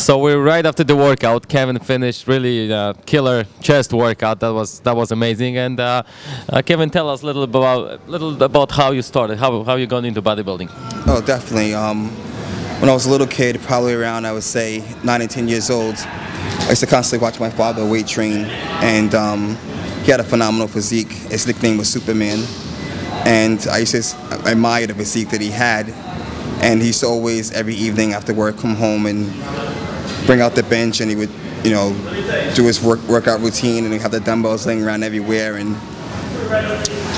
So we're right after the workout. Kevin finished really killer chest workout. That was amazing. And Kevin, tell us a little about how you started, how you got into bodybuilding. Oh, definitely. When I was a little kid, probably around, I would say, 9 and 10 years old, I used to constantly watch my father weight train, and he had a phenomenal physique. His nickname was Superman, and I used to admire the physique that he had. And he used to always, every evening after work, come home and bring out the bench, and he would, you know, do his workout routine, and he'd have the dumbbells laying around everywhere. And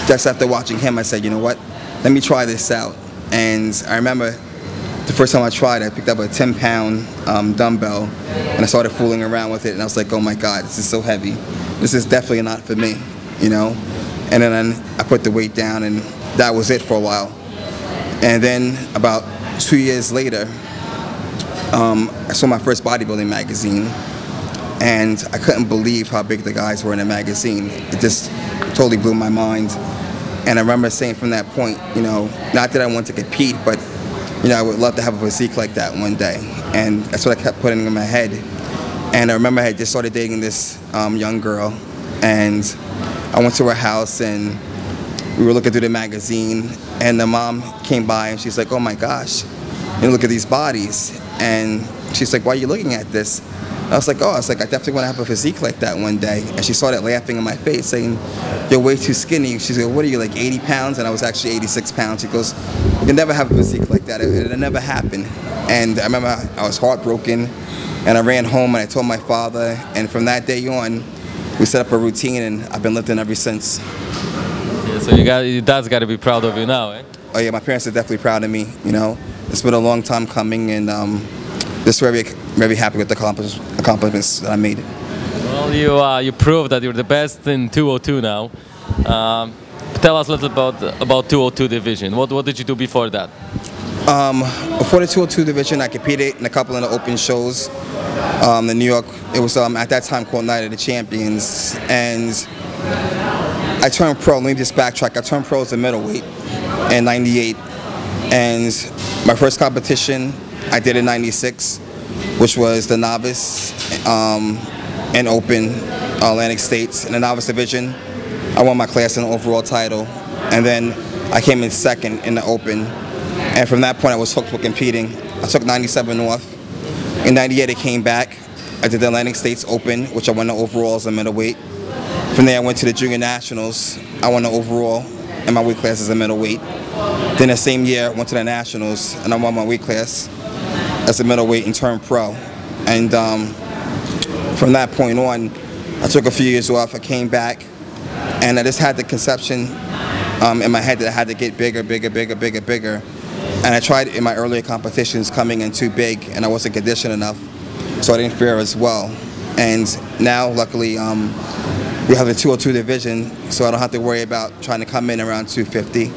just after watching him, I said, you know what, let me try this out. And I remember the first time I tried, I picked up a 10-pound dumbbell, and I started fooling around with it, and I was like, oh my God, this is so heavy. This is definitely not for me, you know? And then I put the weight down, and that was it for a while. And then about 2 years later, I saw my first bodybuilding magazine, and I couldn't believe how big the guys were in the magazine. It just totally blew my mind. And I remember saying from that point, you know, not that I want to compete, but, you know, I would love to have a physique like that one day. And that's what I kept putting in my head. And I remember I had just started dating this young girl, and I went to her house, and we were looking through the magazine, and the mom came by, and she's like, oh my gosh, you know, look at these bodies. And she's like, why are you looking at this? I was like, I definitely want to have a physique like that one day. And she started laughing in my face, saying, you're way too skinny. She's like, what are you, like 80 pounds? And I was actually 86 pounds. She goes, you'll never have a physique like that. It'll never happen. And I remember I was heartbroken, and I ran home, and I told my father, and from that day on, we set up a routine, and I've been lifting ever since. Yeah, so your dad's got to be proud of you now, eh? Oh yeah, my parents are definitely proud of me, you know. It's been a long time coming, and just very, very happy with the accomplishments that I made. Well, you proved that you're the best in 202 now. Tell us a little about 202 division. What did you do before that? Before the 202 division, I competed in a couple of the open shows. In New York, it was at that time called Night of the Champions, and I turned pro. Let me just backtrack. I turned pro as a middleweight in '98, and my first competition I did in '96, which was the novice and open Atlantic States. In the novice division, I won my class in the overall title, and then I came in second in the open. And from that point, I was hooked with competing. I took 97 North. In '98, I came back. I did the Atlantic States Open, which I won the overall as a middleweight. From there, I went to the Junior Nationals. I won the overall in my weight class as a middleweight. Then the same year, I went to the Nationals, and I won my weight class as a middleweight and turned pro. And from that point on, I took a few years off. I came back, and I just had the conception in my head that I had to get bigger, bigger, bigger, bigger, bigger. And I tried in my earlier competitions coming in too big, and I wasn't conditioned enough, so I didn't fare as well. And now, luckily, we have the 202 division, so I don't have to worry about trying to come in around 250.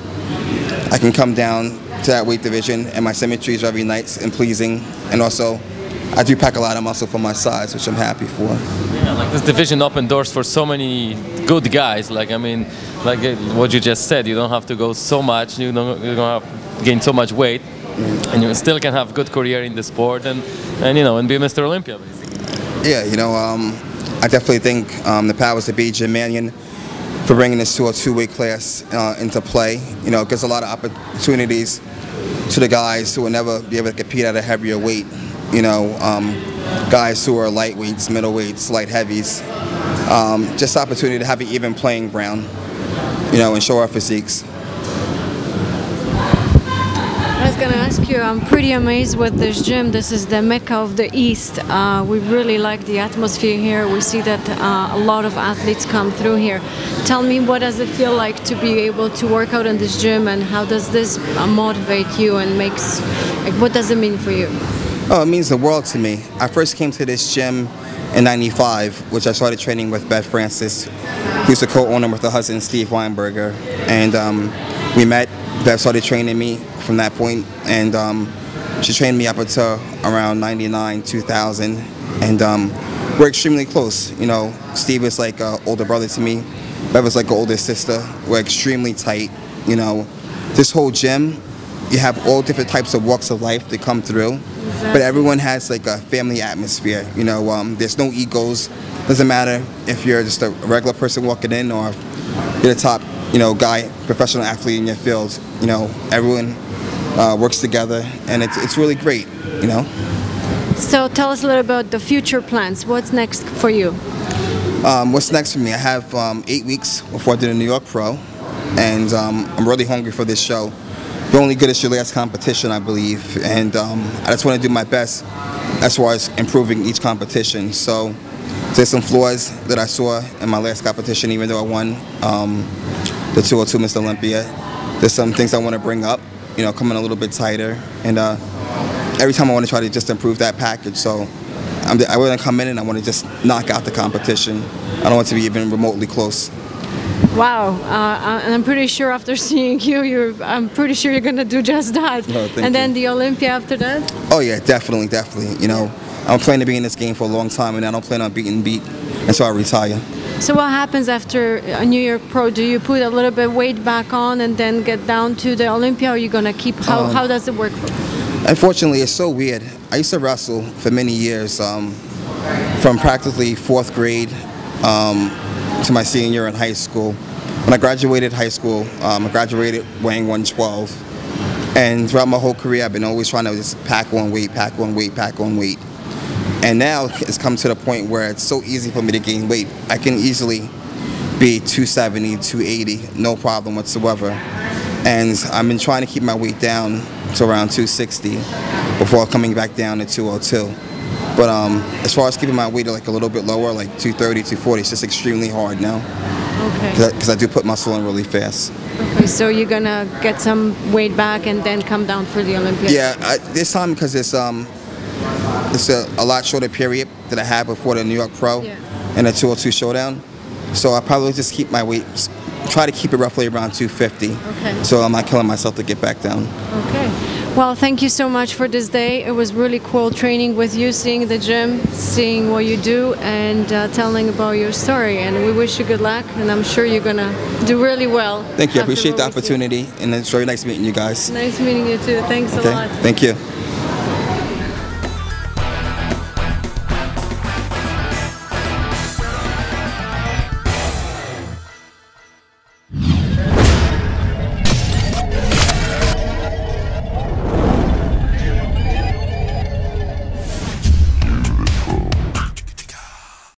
I can come down to that weight division, and my symmetry is very nice and pleasing. And also, I do pack a lot of muscle for my size, which I'm happy for. Yeah, like this division opened doors for so many good guys. Like, I mean, like what you just said, you don't have to go so much, you don't have to gain so much weight, and you still can have a good career in the sport and you know, and be Mr. Olympia, basically. Yeah, you know, I definitely think the powers that be, Jim Mannion, for bringing this 202 weight class into play. You know, it gives a lot of opportunities to the guys who will never be able to compete at a heavier weight. You know, guys who are lightweights, middleweights, light heavies. Just opportunity to have an even playing ground, you know, and show our physiques. I was going to ask you, I'm pretty amazed with this gym. This is the Mecca of the East. We really like the atmosphere here. We see that a lot of athletes come through here. Tell me, what does it feel like to be able to work out in this gym, and how does this motivate you and what does it mean for you? Oh, it means the world to me. I first came to this gym in '95, which I started training with Beth Francis, who's the co-owner with her husband, Steve Weinberger. And we met. Beth started training me from that point, and she trained me up until around '99, 2000. And we're extremely close. You know, Steve is like an older brother to me. Beth was like an older sister. We're extremely tight. You know, this whole gym, you have all different types of walks of life that come through. But everyone has like a family atmosphere. You know, there's no egos. Doesn't matter if you're just a regular person walking in or if you're the top, you know, guy, professional athlete in your field. You know, everyone works together, and it's really great. You know. So tell us a little about the future plans. What's next for you? What's next for me? I have 8 weeks before I do the New York Pro, and I'm really hungry for this show. You're only good as your last competition, I believe, and I just want to do my best as far as improving each competition. So there's some flaws that I saw in my last competition, even though I won the 202 Mr. Olympia. There's some things I want to bring up, you know, coming a little bit tighter, and every time I want to try to just improve that package. So I want to come in and I want to just knock out the competition. I don't want to be even remotely close. Wow, and I'm pretty sure after seeing you, I'm pretty sure you're going to do just that. No, thank you. Then the Olympia after that? Oh yeah, definitely. You know, I'm planning to be in this game for a long time, and I don't plan on beating beat until I retire. So what happens after a New York Pro? Do you put a little bit weight back on and then get down to the Olympia, or are you going to keep, how does it work for you? Unfortunately, it's so weird. I used to wrestle for many years, from practically 4th grade to my senior year in high school. When I graduated high school, I graduated weighing 112. And throughout my whole career, I've been always trying to just pack on weight, pack on weight, pack on weight. And now it's come to the point where it's so easy for me to gain weight. I can easily be 270, 280, no problem whatsoever. And I've been trying to keep my weight down to around 260 before coming back down to 202. But as far as keeping my weight like a little bit lower, like 230, 240, it's just extremely hard now. Okay. Because I do put muscle on really fast. Okay, so you're gonna get some weight back and then come down for the Olympics? Yeah, this time because it's a lot shorter period that I had before the New York Pro and the 202 Showdown. So I probably just keep my weight, try to keep it roughly around 250. Okay. So I'm not killing myself to get back down. Okay. Well, thank you so much for this day. It was really cool training with you, seeing the gym, seeing what you do, and telling about your story. And we wish you good luck, and I'm sure you're going to do really well. Thank you. I appreciate the opportunity, and it's very nice meeting you guys. Nice meeting you too. Thanks a lot. Thank you.